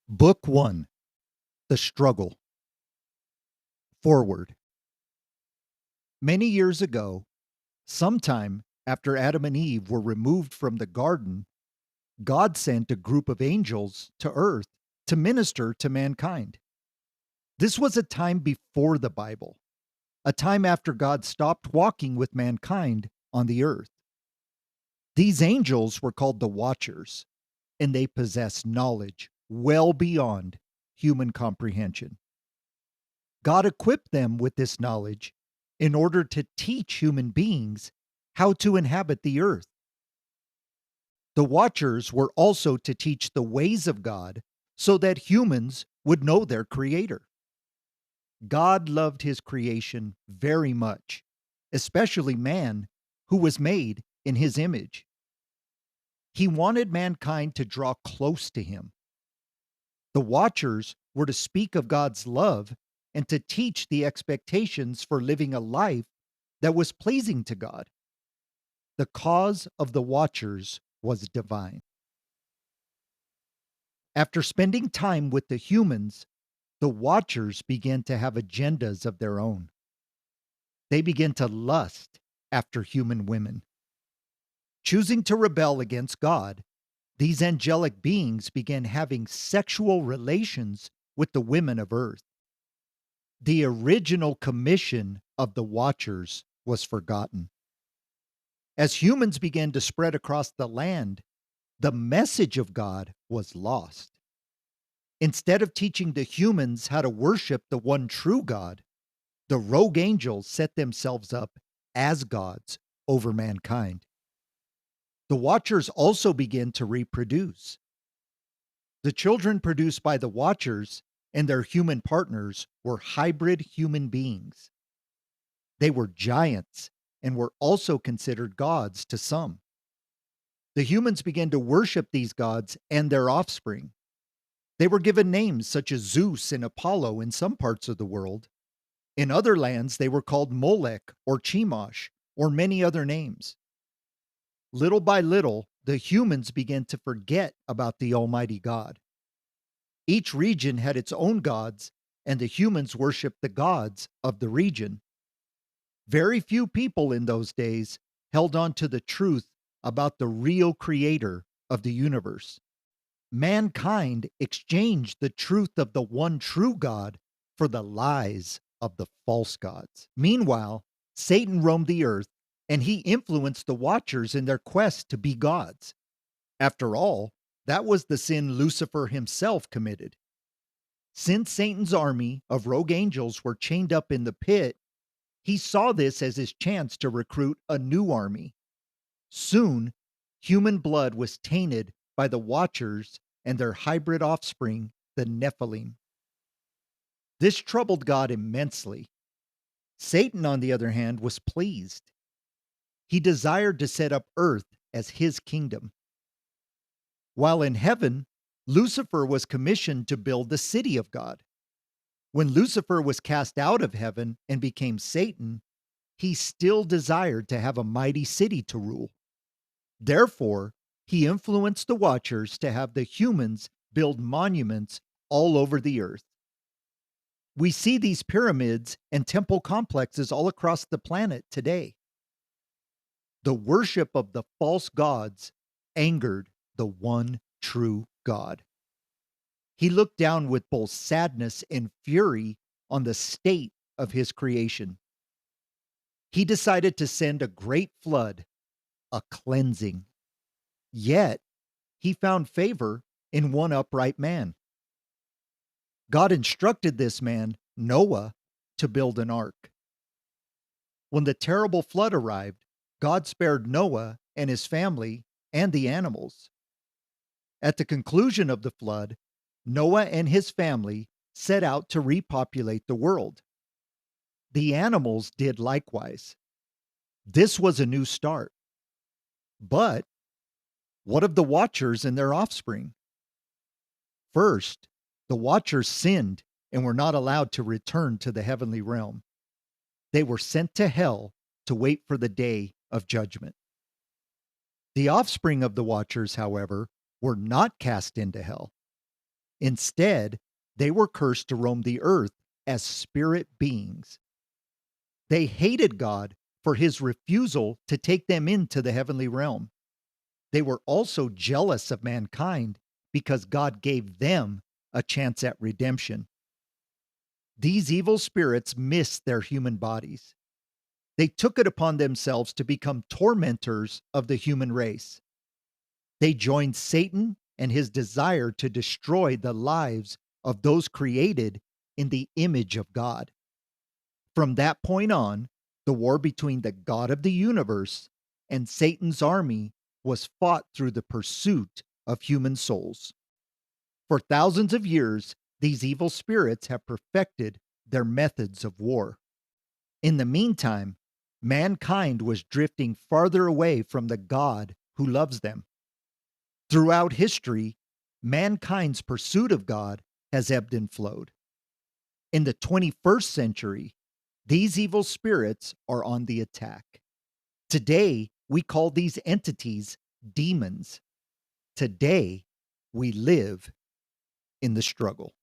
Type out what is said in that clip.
Book 1. The Struggle. Forward. Many years ago, sometime after Adam and Eve were removed from the garden, God sent a group of angels to earth to minister to mankind. This was a time before the Bible, a time after God stopped walking with mankind on the earth. These angels were called the Watchers, and they possessed knowledge well beyond human comprehension. God equipped them with this knowledge in order to teach human beings how to inhabit the earth. The Watchers were also to teach the ways of God so that humans would know their Creator. God loved His creation very much, especially man, who was made in His image. He wanted mankind to draw close to Him. The Watchers were to speak of God's love and to teach the expectations for living a life that was pleasing to God. The cause of the Watchers was divine. After spending time with the humans, the Watchers began to have agendas of their own. They began to lust after human women. Choosing to rebel against God, these angelic beings began having sexual relations with the women of earth. The original commission of the Watchers was forgotten. As humans began to spread across the land, the message of God was lost. Instead of teaching the humans how to worship the one true God, the rogue angels set themselves up as gods over mankind. The Watchers also began to reproduce. The children produced by the Watchers and their human partners were hybrid human beings. They were giants and were also considered gods to some. The humans began to worship these gods and their offspring. They were given names such as Zeus and Apollo in some parts of the world. In other lands, they were called Molech or Chemosh or many other names. Little by little, the humans began to forget about the Almighty God. Each region had its own gods, and the humans worshiped the gods of the region. Very few people in those days held on to the truth about the real creator of the universe. Mankind exchanged the truth of the one true God for the lies of the false gods. Meanwhile, Satan roamed the earth and he influenced the Watchers in their quest to be gods. After all, that was the sin Lucifer himself committed. Since Satan's army of rogue angels were chained up in the pit, he saw this as his chance to recruit a new army. Soon, human blood was tainted by the Watchers and their hybrid offspring, the Nephalim. This troubled God immensely. Satan, on the other hand, was pleased. He desired to set up earth as his kingdom. While in heaven, Lucifer was commissioned to build the city of God. When Lucifer was cast out of heaven and became Satan, he still desired to have a mighty city to rule. Therefore, he influenced the Watchers to have the humans build monuments all over the earth. We see these pyramids and temple complexes all across the planet today. The worship of the false gods angered the one true God. He looked down with both sadness and fury on the state of his creation. He decided to send a great flood, a cleansing. Yet, he found favor in one upright man. God instructed this man, Noah, to build an ark. When the terrible flood arrived, God spared Noah and his family and the animals. At the conclusion of the flood, Noah and his family set out to repopulate the world. The animals did likewise. This was a new start. But what of the Watchers and their offspring? First, the Watchers sinned and were not allowed to return to the heavenly realm. They were sent to hell to wait for the day of judgment. The offspring of the Watchers, however, were not cast into hell. Instead, they were cursed to roam the earth as spirit beings. They hated God for his refusal to take them into the heavenly realm. They were also jealous of mankind because God gave them a chance at redemption. These evil spirits missed their human bodies. They took it upon themselves to become tormentors of the human race. They joined Satan and his desire to destroy the lives of those created in the image of God. From that point on, the war between the God of the universe and Satan's army was fought through the pursuit of human souls. For thousands of years, these evil spirits have perfected their methods of war. In the meantime, mankind was drifting farther away from the God who loves them. Throughout history, mankind's pursuit of God has ebbed and flowed. In the 21st century, these evil spirits are on the attack. Today, we call these entities demons. Today, we live in the struggle.